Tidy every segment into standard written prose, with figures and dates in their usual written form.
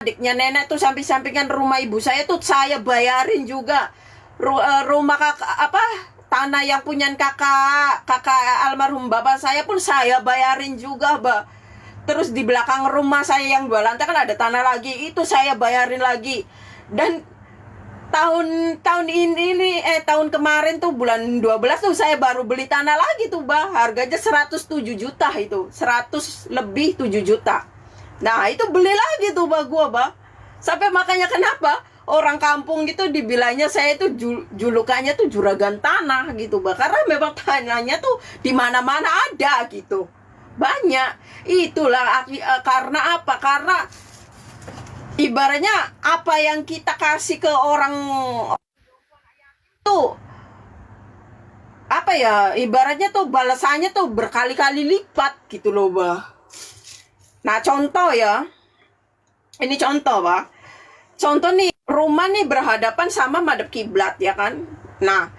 adiknya nenek tuh samping-sampingan rumah ibu saya tuh saya bayarin juga. Rumah tanah yang punya kakak almarhum bapak saya pun saya bayarin juga, Mbak. Terus di belakang rumah saya yang 2 lantai kan ada tanah lagi, itu saya bayarin lagi. Dan tahun kemarin tuh bulan 12 tuh saya baru beli tanah lagi tuh, Mbak. Harganya 107 juta itu. 100 lebih 7 juta. Nah, itu beli lagi tuh, Mbak, gua, Mbak. Sampai makanya kenapa orang kampung gitu dibilangnya saya itu julukannya tuh juragan tanah gitu, Mbak. Karena memang tanahnya tuh di mana-mana ada gitu. Banyak. Itulah karena apa? Karena ibaratnya apa yang kita kasih ke orang tuh apa ya, ibaratnya tuh balasannya tuh berkali-kali lipat gitu loh, Mbak. Nah, contoh ya. Ini contoh, Pak. Contoh nih, rumah nih berhadapan sama madep kiblat ya kan. Nah,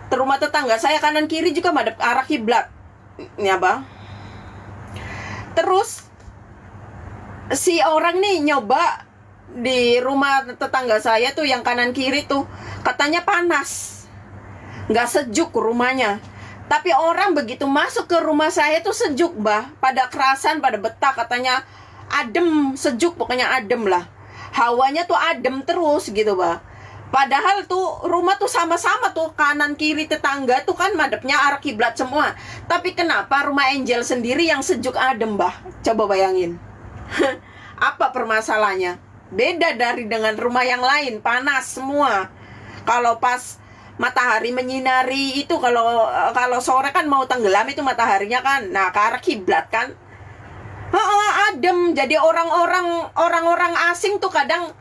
rumah tetangga saya kanan kiri juga madep arah kiblat. Ya, Bang. Terus si orang nih nyoba di rumah tetangga saya tuh yang kanan kiri tuh katanya panas. Nggak sejuk rumahnya. Tapi orang begitu masuk ke rumah saya tuh sejuk, Mbah. Pada kerasan, pada betah, katanya adem, sejuk, pokoknya adem lah. Hawanya tuh adem terus gitu, Mbah. Padahal tuh rumah tuh sama-sama tuh kanan kiri tetangga tuh kan madepnya arah kiblat semua. Tapi kenapa rumah Angel sendiri yang sejuk adem, Mbah? Coba bayangin. Apa permasalahannya? Beda dari dengan rumah yang lain, panas semua. Kalau pas matahari menyinari itu, kalau sore kan mau tenggelam itu mataharinya kan, nah ke arah kiblat kan, adem. Jadi orang-orang asing tuh kadang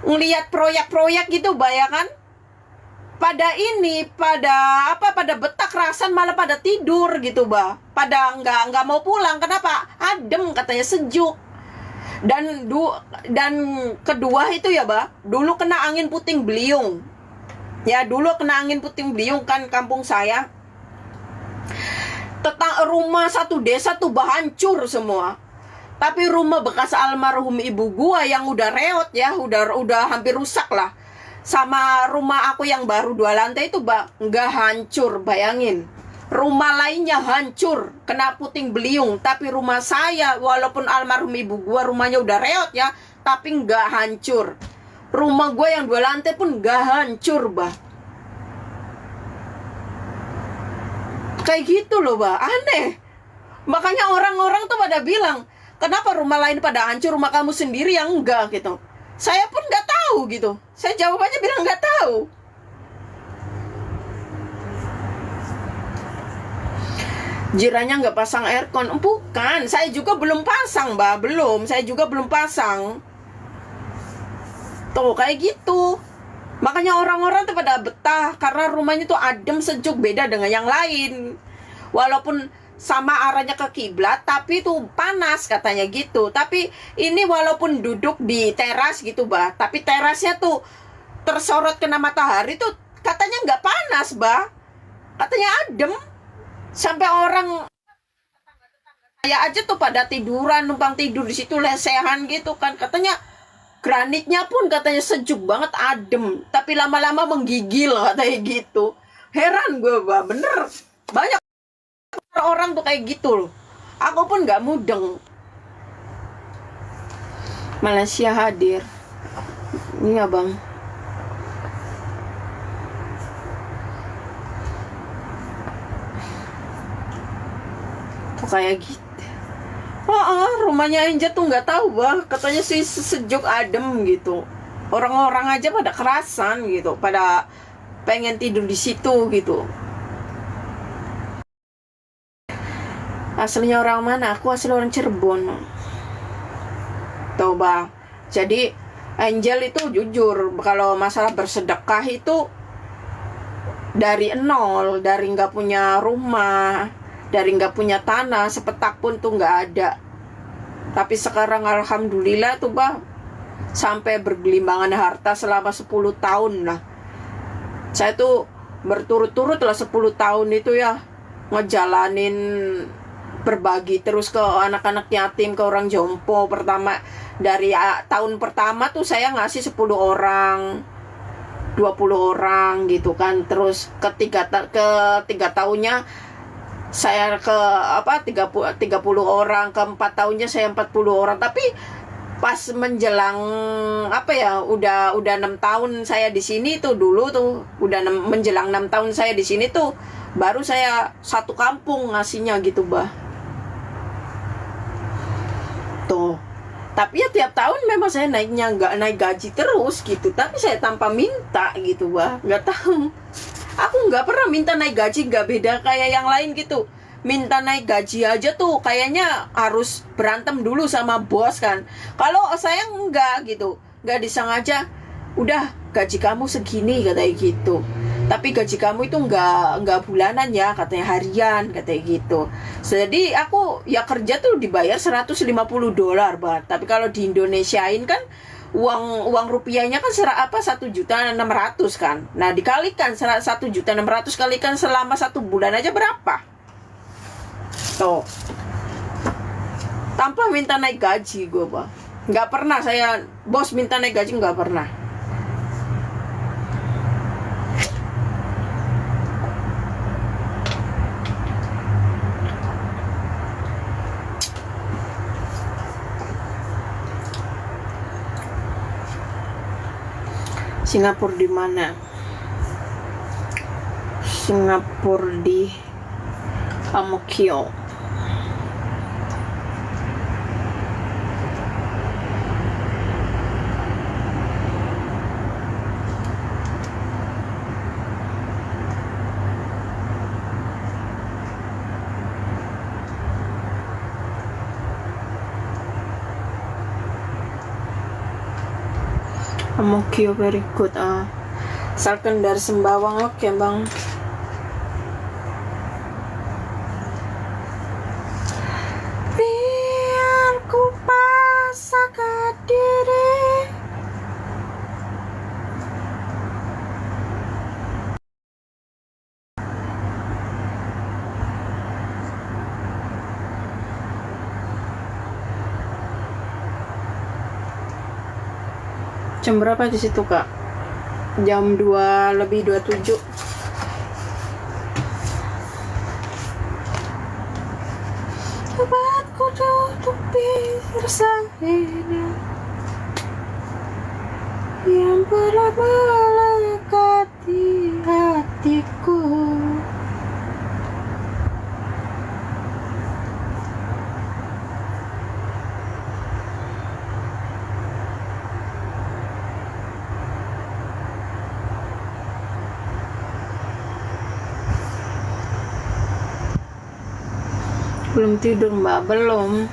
ngelihat proyek-proyek gitu, bayangkan pada betah kerasan malah pada tidur gitu, Bah. Pada nggak mau pulang. Kenapa? Adem katanya, sejuk. Dan kedua itu ya, Bah, dulu kena angin puting beliung. Ya, dulu kena angin puting beliung kan kampung saya. Rumah satu desa tuh hancur semua. Tapi rumah bekas almarhum ibu gua yang udah reot ya, udah hampir rusak lah. Sama rumah aku yang baru 2 lantai itu, nggak hancur, bayangin. Rumah lainnya hancur, kena puting beliung. Tapi rumah saya, walaupun almarhum ibu gua rumahnya udah reot ya, tapi nggak hancur. Rumah gue yang 2 lantai pun gak hancur, Bah. Kayak gitu loh, Bah. Aneh. Makanya orang-orang tuh pada bilang, kenapa rumah lain pada hancur, rumah kamu sendiri yang enggak gitu. Saya pun gak tahu gitu. Saya jawabannya bilang gak tahu. Jirannya gak pasang aircon. Bukan, saya juga belum pasang, Bah. Saya juga belum pasang. Tuh kayak gitu. Makanya orang-orang tuh pada betah karena rumahnya tuh adem, sejuk, beda dengan yang lain. Walaupun sama arahnya ke kiblat, tapi tuh panas katanya gitu. Tapi ini walaupun duduk di teras gitu, Bah, tapi terasnya tuh tersorot kena matahari tuh katanya nggak panas, Bah. Katanya adem. Sampai orang saya aja tuh pada tiduran, numpang tidur di situ lesehan gitu kan. Katanya granitnya pun katanya sejuk banget, adem. Tapi lama-lama menggigil katanya gitu. Heran gue, Bah. Bener. Banyak orang tuh kayak gitu loh. Aku pun gak mudeng. Malaysia hadir. Iya, Bang. Tuh kayak gitu. Rumahnya Angel tuh nggak tahu, Bah. Katanya sih sejuk adem gitu. Orang-orang aja pada kerasan gitu, pada pengen tidur di situ gitu. Aslinya orang mana? Aku asli orang Cirebon. Tuh, Bah. Jadi Angel itu jujur kalau masalah bersedekah itu dari nol, dari nggak punya rumah, dari nggak punya tanah, sepetak pun tuh nggak ada. Tapi sekarang alhamdulillah tuh, Bah, sampai bergelimbangan harta selama 10 tahun lah. Saya tuh berturut-turut lah 10 tahun itu ya ngejalanin berbagi terus ke anak-anak yatim, ke orang jompo. Pertama dari tahun pertama tuh saya ngasih 10 orang, 20 orang gitu kan. Terus ketiga tahunnya saya ke 30 orang, ke 4 tahunnya saya 40 orang. Tapi pas menjelang udah 6 tahun saya di sini tuh, dulu tuh udah menjelang 6 tahun saya di sini tuh, baru saya satu kampung ngasihnya gitu, bah. Tuh. Tapi ya tiap tahun memang saya nggak naik gaji terus gitu. Tapi saya tanpa minta gitu, bah. Nggak tahu. Aku nggak pernah minta naik gaji, nggak beda kayak yang lain gitu. Minta naik gaji aja tuh kayaknya harus berantem dulu sama bos kan. Kalau saya nggak gitu, nggak disengaja. Udah, gaji kamu segini katanya gitu. Tapi gaji kamu itu nggak bulanan ya, katanya harian katanya gitu. Jadi aku ya kerja tuh dibayar $150, bah. Tapi kalau di Indonesiain kan uang rupiahnya kan 1.600.000 kan. Nah, dikalikan 1.600.000 kalikan selama 1 bulan aja berapa? Tuh. Tanpa minta naik gaji gue, bah. Nggak pernah saya bos minta naik gaji, nggak pernah. Singapura di mana? Singapura di Amokyo. Amokyo, very good. Asalkan dari Sembawang, oke bang. Biar ku pasrahkan diri. Jam berapa di situ, Kak? Jam 2:27. Sobatku tutupi rasa ini yang pernah melekati hatiku. Belum tidur, Mbak, belum.